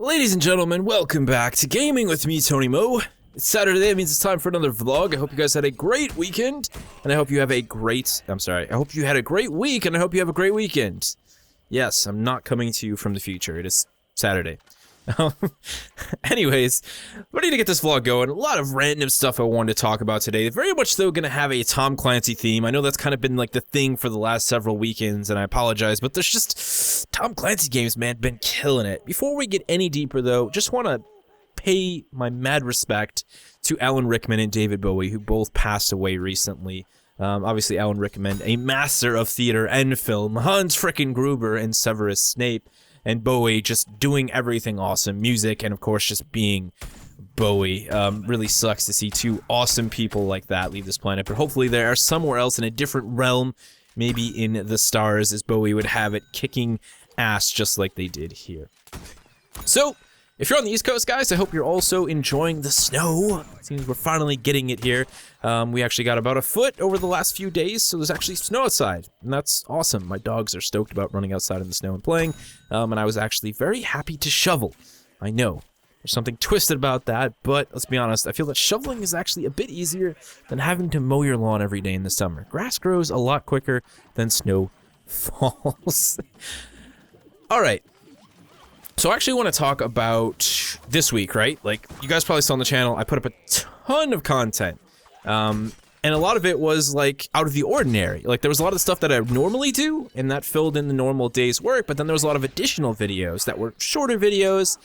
Ladies and gentlemen, welcome back to Gaming with me, Tony Mo. It's Saturday, that means it's time for another vlog. I hope you guys had a great weekend, and I hope you have a great... I hope you had a great week, and I hope you have a great weekend. Yes, I'm not coming to you from the future. It is Saturday. Anyways, ready to get this vlog going. A lot of random stuff I wanted to talk about today. Very much still gonna have a Tom Clancy theme. I know that's kind of been like the thing for the last several weekends, and I apologize, but there's just Tom Clancy games, man, been killing it. Before we get any deeper though, just want to pay my mad respect to Alan Rickman and David Bowie, who both passed away recently. Obviously Alan Rickman, a master of theater and film, Hans frickin' Gruber and Severus Snape, and Bowie just doing everything awesome, music, and of course just being Bowie. Really sucks to see two awesome people like that leave this planet, but hopefully they are somewhere else in a different realm, maybe in the stars, as Bowie would have it, kicking ass just like they did here. So, if you're on the East Coast, guys, I hope you're also enjoying the snow. It seems we're finally getting it here. We actually got about a foot over the last few days, so there's actually snow outside, and that's awesome. My dogs are stoked about running outside in the snow and playing, and I was actually very happy to shovel. I know, there's something twisted about that, but let's be honest, I feel that shoveling is actually a bit easier than having to mow your lawn every day in the summer. Grass grows a lot quicker than snow falls. All right. So I actually want to talk about this week, right? Like, you guys probably saw on the channel, I put up a ton of content. And a lot of it was, like, out of the ordinary. Like, there was a lot of stuff that I normally do, and that filled in the normal day's work, but then there was a lot of additional videos that were shorter videos.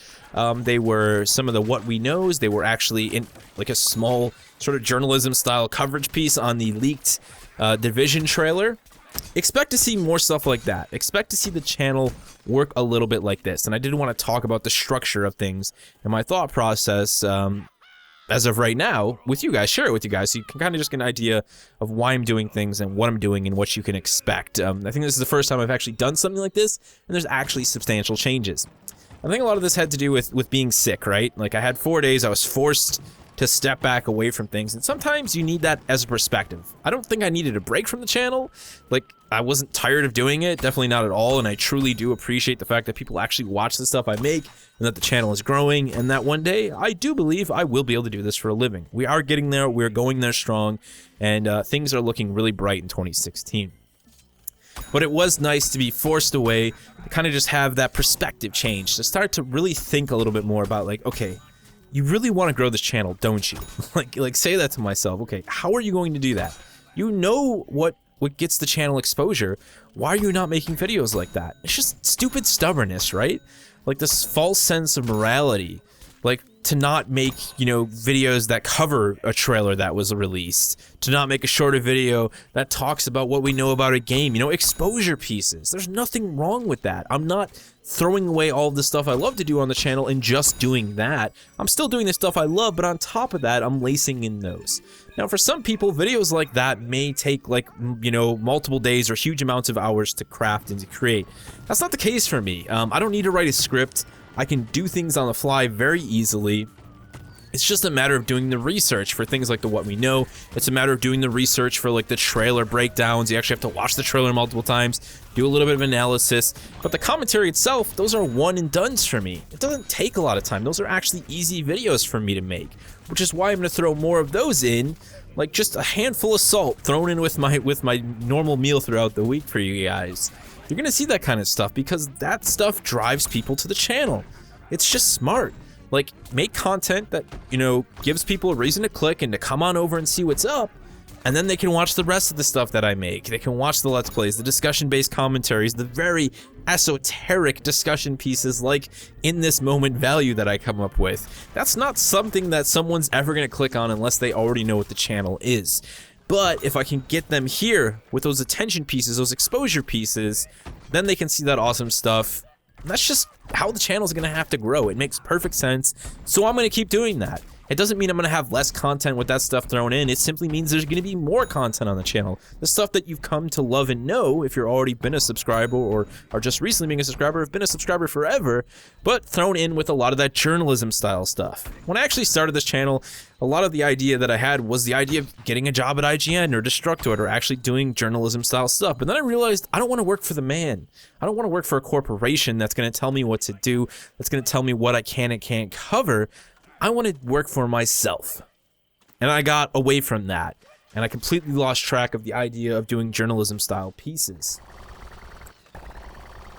They were some of the What We Knows. They were actually in, like, a small sort of journalism-style coverage piece on the leaked Division trailer. Expect to see more stuff like that. Expect to see the channel work a little bit like this. And I did want to talk about the structure of things and my thought process as of right now with you guys, share it with you guys, so you can kind of just get an idea of why I'm doing things and what I'm doing and what you can expect. I think this is the first time I've actually done something like this, and there's actually substantial changes. I think a lot of this had to do with being sick, right? Like, I had 4 days, I was forced to step back away from things, and sometimes you need that as a perspective. I don't think I needed a break from the channel. Like, I wasn't tired of doing it, definitely not at all, and I truly do appreciate the fact that people actually watch the stuff I make, and that the channel is growing, and that one day, I do believe I will be able to do this for a living. We are getting there, we're going there strong, and things are looking really bright in 2016. But it was nice to be forced away, to kind of just have that perspective change, to start to really think a little bit more about, like, okay, you really want to grow this channel, don't you? like say that to myself. Okay, how are you going to do that? You know what gets the channel exposure. Why are you not making videos like that? It's just stupid stubbornness, right? Like, this false sense of morality. Like, to not make, you know, videos that cover a trailer that was released. To not make a shorter video that talks about what we know about a game. You know, exposure pieces. There's nothing wrong with that. I'm not throwing away all of the stuff I love to do on the channel and just doing that. I'm still doing the stuff I love, but on top of that, I'm lacing in those. Now, for some people, videos like that may take, like, you know, multiple days or huge amounts of hours to craft and to create. That's not the case for me. I don't need to write a script. I can do things on the fly very easily. It's just a matter of doing the research for things like the What We Know. It's a matter of doing the research for, like, the trailer breakdowns. You actually have to watch the trailer multiple times, do a little bit of analysis. But the commentary itself, those are one and dones for me. It doesn't take a lot of time. Those are actually easy videos for me to make, which is why I'm going to throw more of those in, like just a handful of salt thrown in with my normal meal throughout the week for you guys. You're going to see that kind of stuff because that stuff drives people to the channel. It's just smart. Like, make content that, you know, gives people a reason to click and to come on over and see what's up, and then they can watch the rest of the stuff that I make. They can watch the Let's Plays, the discussion-based commentaries, the very esoteric discussion pieces like In This Moment value that I come up with. That's not something that someone's ever going to click on unless they already know what the channel is. But if I can get them here with those attention pieces, those exposure pieces, then they can see that awesome stuff. That's just how the channel's gonna have to grow. It makes perfect sense, so I'm gonna keep doing that. It doesn't mean I'm going to have less content with that stuff thrown in. It simply means there's going to be more content on the channel. The stuff that you've come to love and know if you're already been a subscriber or are just recently being a subscriber, have been a subscriber forever, but thrown in with a lot of that journalism style stuff. When I actually started this channel, a lot of the idea that I had was the idea of getting a job at IGN or Destructoid or actually doing journalism style stuff. But then I realized I don't want to work for the man. I don't want to work for a corporation that's going to tell me what to do, that's going to tell me what I can and can't cover. I want to work for myself. And I got away from that. And I completely lost track of the idea of doing journalism style pieces.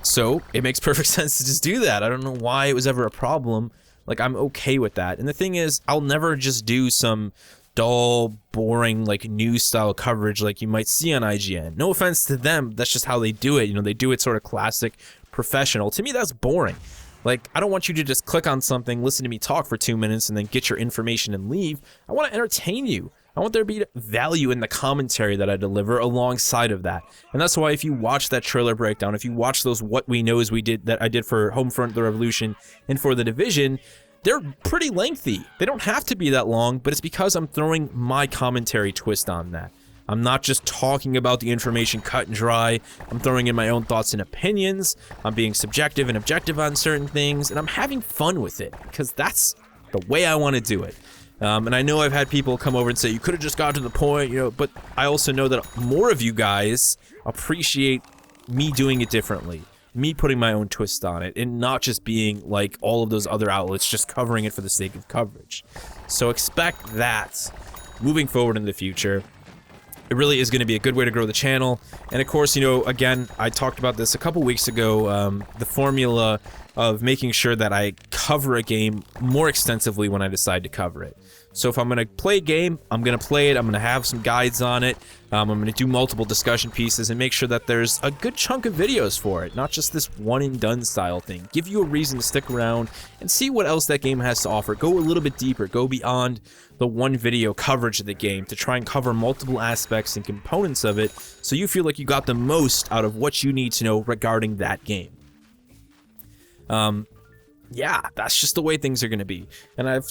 So it makes perfect sense to just do that. I don't know why it was ever a problem. Like, I'm okay with that. And the thing is, I'll never just do some dull, boring, like, news-style coverage like you might see on IGN. No offense to them, that's just how they do it. You know, they do it sort of classic, professional. To me, that's boring. Like, I don't want you to just click on something, listen to me talk for 2 minutes, and then get your information and leave. I want to entertain you. I want there to be value in the commentary that I deliver alongside of that. And that's why if you watch that trailer breakdown, if you watch those What We Knows we did that I did for Homefront: The Revolution and for The Division, they're pretty lengthy. They don't have to be that long, but it's because I'm throwing my commentary twist on that. I'm not just talking about the information cut and dry. I'm throwing in my own thoughts and opinions. I'm being subjective and objective on certain things, and I'm having fun with it because that's the way I want to do it. And I know I've had people come over and say, you could have just got to the point, you know, but I also know that more of you guys appreciate me doing it differently, me putting my own twist on it, and not just being like all of those other outlets, just covering it for the sake of coverage. So expect that moving forward in the future. It really is going to be a good way to grow the channel. And of course, you know, again, I talked about this a couple weeks ago, the formula of making sure that I cover a game more extensively when I decide to cover it. So if I'm going to play a game, I'm going to play it, I'm going to have some guides on it, I'm going to do multiple discussion pieces and make sure that there's a good chunk of videos for it, not just this one and done style thing. Give you a reason to stick around and see what else that game has to offer. Go a little bit deeper, go beyond the one video coverage of the game to try and cover multiple aspects and components of it so you feel like you got the most out of what you need to know regarding that game. Yeah, that's just the way things are going to be. And I've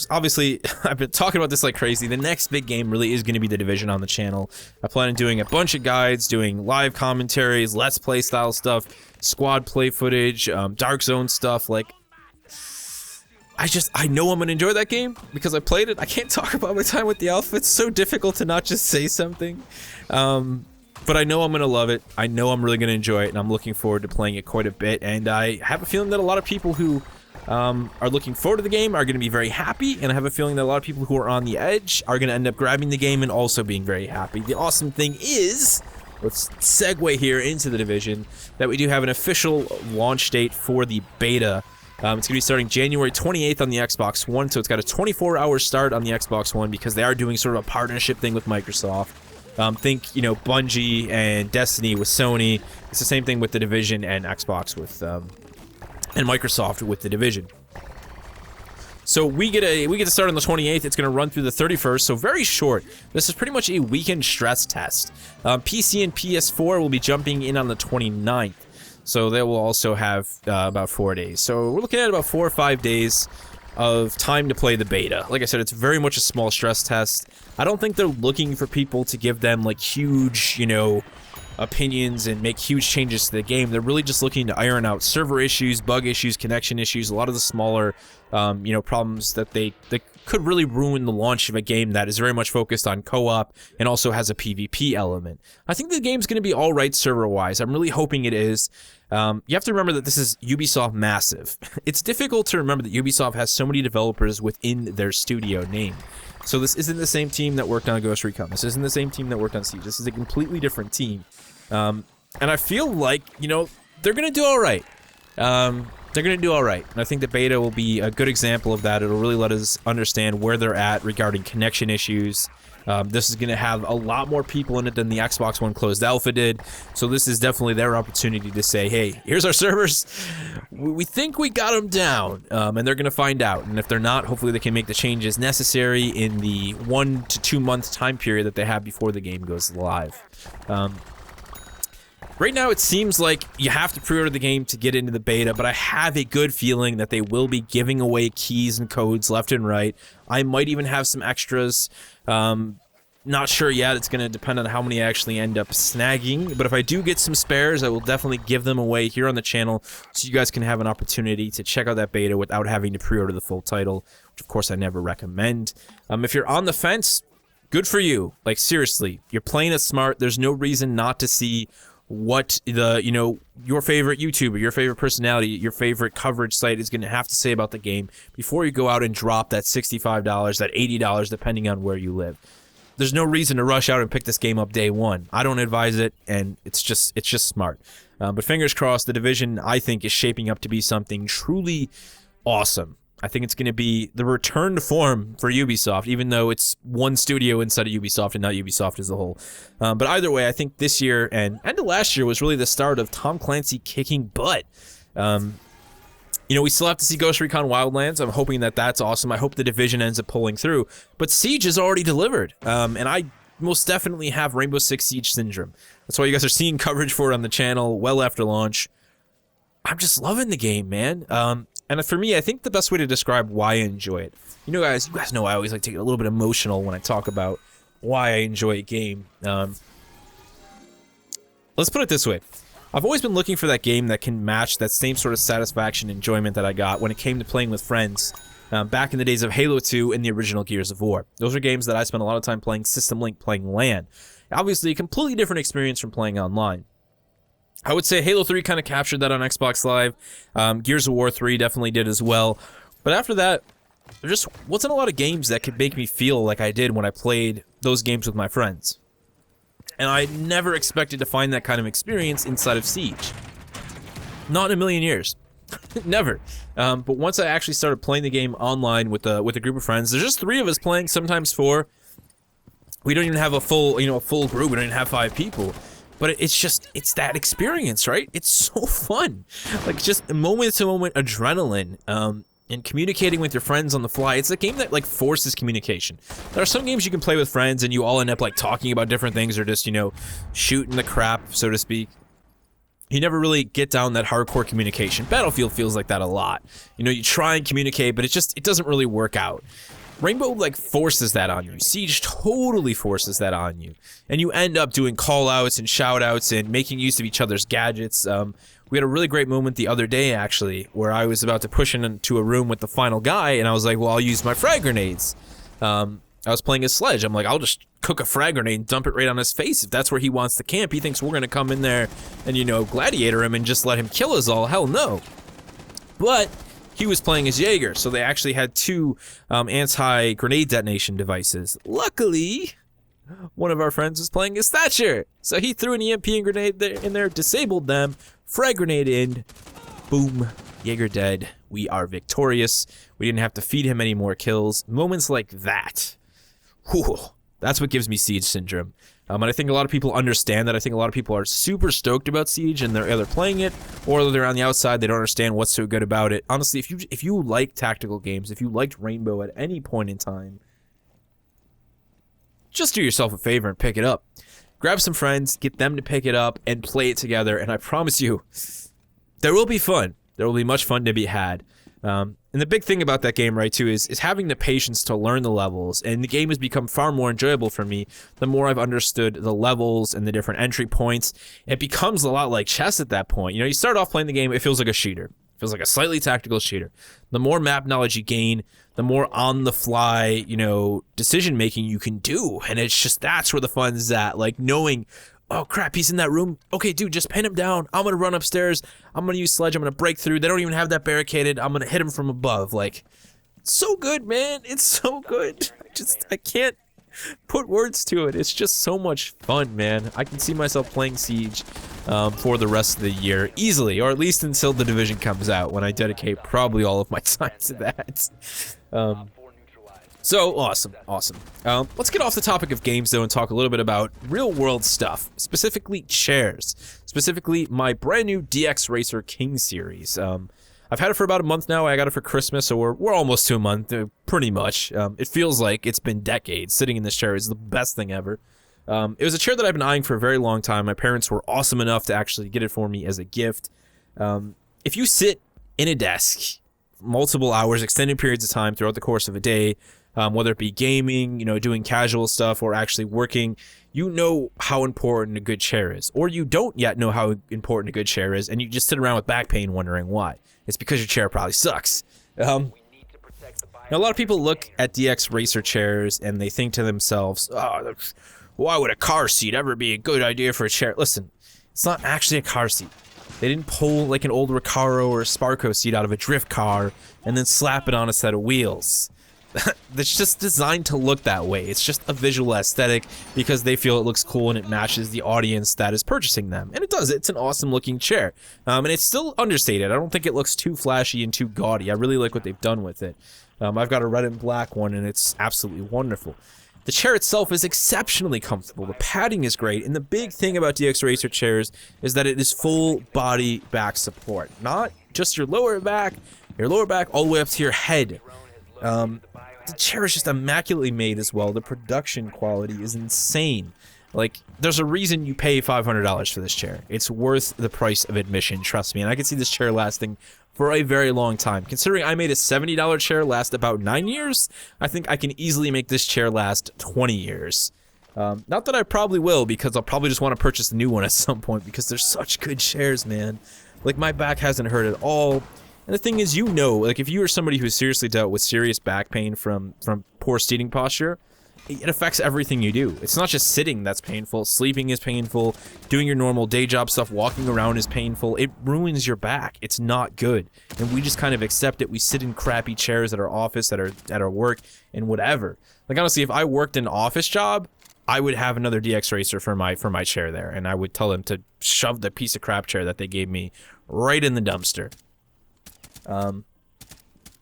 been talking about this like crazy. The next big game really is going to be The Division on the channel. I plan on doing a bunch of guides, doing live commentaries, let's play style stuff, squad play footage, Dark Zone stuff. Like, I know I'm going to enjoy that game because I played it. I can't talk about my time with the alpha. It's so difficult to not just say something. But I know I'm going to love it. I know I'm really going to enjoy it, and I'm looking forward to playing it quite a bit. And I have a feeling that a lot of people who are looking forward to the game are going to be very happy, and I have a feeling that a lot of people who are on the edge are going to end up grabbing the game and also being very happy. The awesome thing is, let's segue here into The Division, that we do have an official launch date for the beta. It's going to be starting January 28th on the Xbox One, so it's got a 24-hour start on the Xbox One because they are doing sort of a partnership thing with Microsoft. Think, you know, Bungie and Destiny with Sony. It's the same thing with The Division and Xbox with, and Microsoft with The Division. So we get to start on the 28th. It's going to run through the 31st, so very short. This is pretty much a weekend stress test. PC and PS4 will be jumping in on the 29th, so they will also have about 4 days. So we're looking at about 4 or 5 days of time to play the beta. Like I said, it's very much a small stress test. I don't think they're looking for people to give them like huge, you know, opinions and make huge changes to the game. They're really just looking to iron out server issues, bug issues, connection issues, a lot of the smaller, you know, problems that they could really ruin the launch of a game that is very much focused on co-op and also has a PvP element. I think the game's going to be all right server-wise. I'm really hoping it is. You have to remember that this is Ubisoft Massive. It's difficult to remember that Ubisoft has so many developers within their studio name. So this isn't the same team that worked on Ghost Recon. This isn't the same team that worked on Siege. This is a completely different team. And I feel like, you know, they're going to do all right. They're going to do all right. And I think the beta will be a good example of that. It'll really let us understand where they're at regarding connection issues. This is going to have a lot more people in it than the Xbox One closed alpha did. So this is definitely their opportunity to say, hey, here's our servers. We think we got them down. And they're going to find out. And if they're not, hopefully they can make the changes necessary in the 1 to 2 month time period that they have before the game goes live. Right now, it seems like you have to pre-order the game to get into the beta, but I have a good feeling that they will be giving away keys and codes left and right. I might even have some extras. Not sure yet. It's going to depend on how many I actually end up snagging. But if I do get some spares, I will definitely give them away here on the channel so you guys can have an opportunity to check out that beta without having to pre-order the full title, which of course I never recommend. If you're on the fence, good for you. Like, seriously, you're playing it smart. There's no reason not to see what the, you know, your favorite YouTuber, your favorite personality, your favorite coverage site is going to have to say about the game before you go out and drop that $65, that $80, depending on where you live. There's no reason to rush out and pick this game up day one. I don't advise it, and it's just smart. But fingers crossed, the Division, I think, is shaping up to be something truly awesome. I think it's going to be the return to form for Ubisoft, even though it's one studio inside of Ubisoft and not Ubisoft as a whole. But either way, I think this year and end of last year was really the start of Tom Clancy kicking butt. You know, we still have to see Ghost Recon Wildlands. I'm hoping that that's awesome. I hope the Division ends up pulling through. But Siege is already delivered. And I most definitely have Rainbow Six Siege syndrome. That's why you guys are seeing coverage for it on the channel well after launch. I'm just loving the game, man. And for me, I think the best way to describe why I enjoy it. You guys know I always like to get a little bit emotional when I talk about why I enjoy a game. Let's put it this way. I've always been looking for that game that can match that same sort of satisfaction and enjoyment that I got when it came to playing with friends back in the days of Halo 2 and the original Gears of War. Those are games that I spent a lot of time playing System Link, playing LAN. Obviously, a completely different experience from playing online. I would say Halo 3 kind of captured that on Xbox Live. Gears of War 3 definitely did as well. But after that, there just wasn't a lot of games that could make me feel like I did when I played those games with my friends. And I never expected to find that kind of experience inside of Siege. Not in a million years. Never. But once I actually started playing the game online with a group of friends, there's just 3 of us playing, sometimes 4. We don't even have a full group. We don't even have 5 people. But it's that experience, right? It's so fun. Like, just moment-to-moment adrenaline. And communicating with your friends on the fly. It's a game that, like, forces communication. There are some games you can play with friends and you all end up, like, talking about different things or just, you know, shooting the crap, so to speak. You never really get down that hardcore communication. Battlefield feels like that a lot. You know, you try and communicate, but it doesn't really work out. Rainbow, like, forces that on you. Siege totally forces that on you. And you end up doing call-outs and shout-outs and making use of each other's gadgets. We had a really great moment the other day, actually, where I was about to push into a room with the final guy, and I was like, well, I'll use my frag grenades. I was playing a Sledge. I'm like, I'll just cook a frag grenade and dump it right on his face. If that's where he wants to camp, he thinks we're going to come in there and, you know, gladiator him and just let him kill us all. Hell no. But he was playing as Jaeger, so they actually had 2 anti-grenade detonation devices. Luckily, one of our friends was playing as Thatcher, so he threw an EMP and grenade in there, disabled them, frag grenade in, boom, Jaeger dead. We are victorious. We didn't have to feed him any more kills. Moments like that, whew, that's what gives me Siege syndrome. And I think a lot of people understand that. I think a lot of people are super stoked about Siege, and they're either playing it or they're on the outside. They don't understand what's so good about it. Honestly, if you like tactical games, if you liked Rainbow at any point in time, just do yourself a favor and pick it up. Grab some friends, get them to pick it up, and play it together. And I promise you, there will be fun. There will be much fun to be had. And the big thing about that game, right, too, is having the patience to learn the levels. And the game has become far more enjoyable for me the more I've understood the levels and the different entry points. It becomes a lot like chess at that point. You know, you start off playing the game, it feels like a shooter. It feels like a slightly tactical shooter. The more map knowledge you gain, the more on-the-fly, you know, decision-making you can do. And it's just, that's where the fun is at. Like, knowing, oh crap, he's in that room. Okay, dude, just pin him down. I'm gonna run upstairs. I'm gonna use Sledge. I'm gonna break through. They don't even have that barricaded. I'm gonna hit him from above. Like, it's so good, man. It's so good. I can't put words to it. It's just so much fun, man. I can see myself playing Siege for the rest of the year easily, or at least until the Division comes out, when I dedicate probably all of my time to that. So awesome. Let's get off the topic of games, though, and talk a little bit about real-world stuff, specifically chairs, specifically my brand new DXRacer King series. I've had it for about a month now. I got it for Christmas, so we're almost to a month, pretty much. It feels like it's been decades. Sitting in this chair is the best thing ever. It was a chair that I've been eyeing for a very long time. My parents were awesome enough to actually get it for me as a gift. If you sit in a desk multiple hours, extended periods of time throughout the course of a day, whether it be gaming, you know, doing casual stuff, or actually working, you know how important a good chair is. Or you don't yet know how important a good chair is, and you just sit around with back pain wondering why. It's because your chair probably sucks. Now, a lot of people look at DXRacer chairs and they think to themselves, oh, why would a car seat ever be a good idea for a chair? Listen, it's not actually a car seat. They didn't pull like an old Recaro or a Sparco seat out of a drift car and then slap it on a set of wheels. It's just designed to look that way. It's just a visual aesthetic because they feel it looks cool and it matches the audience that is purchasing them. And it does. It's an awesome looking chair. And it's still understated. I don't think it looks too flashy and too gaudy. I really like what they've done with it. I've got a red and black one and it's absolutely wonderful. The chair itself is exceptionally comfortable. The padding is great. And the big thing about DXRacer chairs is that it is full body back support. Not just your lower back all the way up to your head. The chair is just immaculately made as well. The production quality is insane. Like, there's a reason you pay $500 for this chair. It's worth the price of admission, trust me. And I can see this chair lasting for a very long time. Considering I made a $70 chair last about 9 years, I think I can easily make this chair last 20 years. Not that I probably will, because I'll probably just want to purchase a new one at some point, because they're such good chairs, man. Like, my back hasn't hurt at all. And the thing is, you know, like, if you are somebody who's seriously dealt with serious back pain from poor seating posture, it affects everything you do. It's not just sitting that's painful. Sleeping is painful. Doing your normal day job stuff, walking around is painful. It ruins your back. It's not good. And we just kind of accept it. We sit in crappy chairs at our office, at our work, and whatever. Like, honestly, if I worked an office job, I would have another DXRacer for my chair there, and I would tell them to shove the piece of crap chair that they gave me right in the dumpster.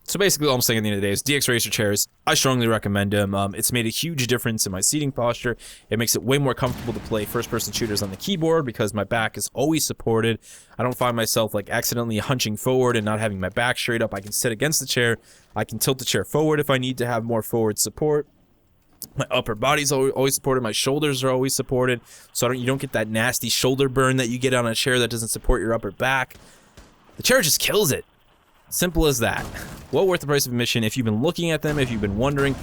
So basically all I'm saying at the end of the day is DXRacer chairs, I strongly recommend them. It's made a huge difference in my seating posture. It makes it way more comfortable to play first-person shooters on the keyboard because my back is always supported. I don't find myself like accidentally hunching forward and not having my back straight up. I can sit against the chair. I can tilt the chair forward if I need to have more forward support. My upper body's always supported. My shoulders are always supported, so you don't get that nasty shoulder burn that you get on a chair that doesn't support your upper back. The chair just kills it. Simple as that. Well worth the price of admission. If you've been looking at them, if you've been wondering,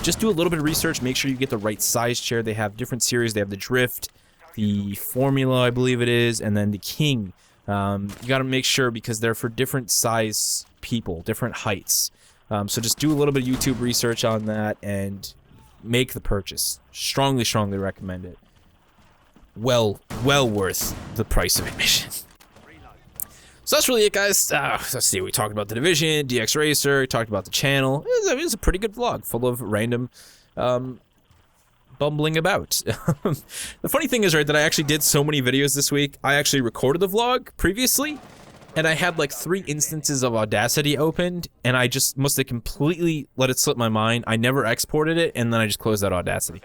just do a little bit of research. Make sure you get the right size chair. They have different series. They have the Drift, the Formula, I believe it is, and then the King. You got to make sure because they're for different size people, different heights. So just do a little bit of YouTube research on that and make the purchase. Strongly, strongly recommend it. Well worth the price of admission. So that's really it, guys. Let's see. We talked about the division, DXRacer. We talked about the channel. It was a pretty good vlog, full of random bumbling about. The funny thing is, right, that I actually did so many videos this week. I actually recorded the vlog previously, and I had like 3 instances of Audacity opened, and I just must have completely let it slip my mind. I never exported it, and then I just closed out Audacity.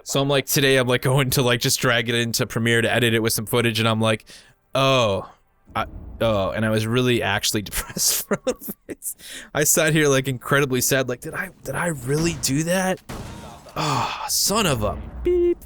So I'm like, today I'm like going to like just drag it into Premiere to edit it with some footage, and I'm like, oh. And I was really actually depressed for a little bit. I sat here like incredibly sad, like, did I really do that? Oh, son of a beep.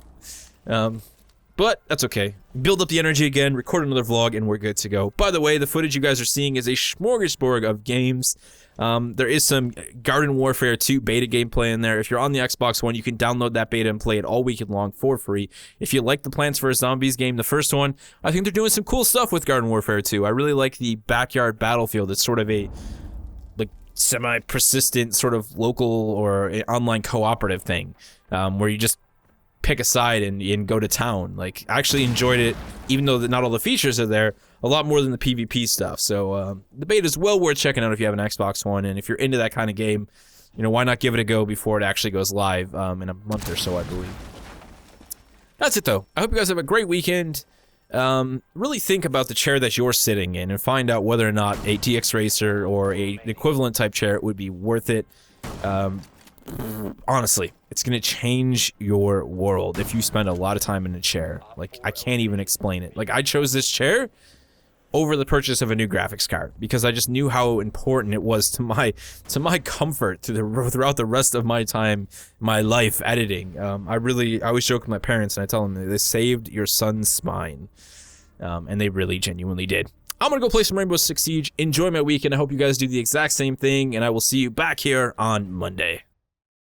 But that's okay. Build up the energy again, record another vlog, and we're good to go. By the way, the footage you guys are seeing is a smorgasbord of games. There is some Garden Warfare 2 beta gameplay in there. If you're on the Xbox One, you can download that beta and play it all weekend long for free. If you like the Plants vs. Zombies game, the first one, I think they're doing some cool stuff with Garden Warfare 2. I really like the backyard battlefield. It's sort of a like semi-persistent sort of local or online cooperative thing, where you just pick a side and go to town. Like, I actually enjoyed it, even though not all the features are there, a lot more than the PvP stuff. So the beta is well worth checking out if you have an Xbox One, and if you're into that kind of game, you know, why not give it a go before it actually goes live in a month or so, I believe. That's it, though. I hope you guys have a great weekend. Really think about the chair that you're sitting in and find out whether or not a DXRacer or an equivalent type chair would be worth it. Honestly, it's gonna change your world if you spend a lot of time in a chair. Like, I can't even explain it. Like, I chose this chair over the purchase of a new graphics card, because I just knew how important it was to my comfort throughout the rest of my time, my life editing. I always joke with my parents and I tell them they saved your son's spine, and they really genuinely did. I'm gonna go play some Rainbow Six Siege, enjoy my weekend. I hope you guys do the exact same thing, and I will see you back here on Monday.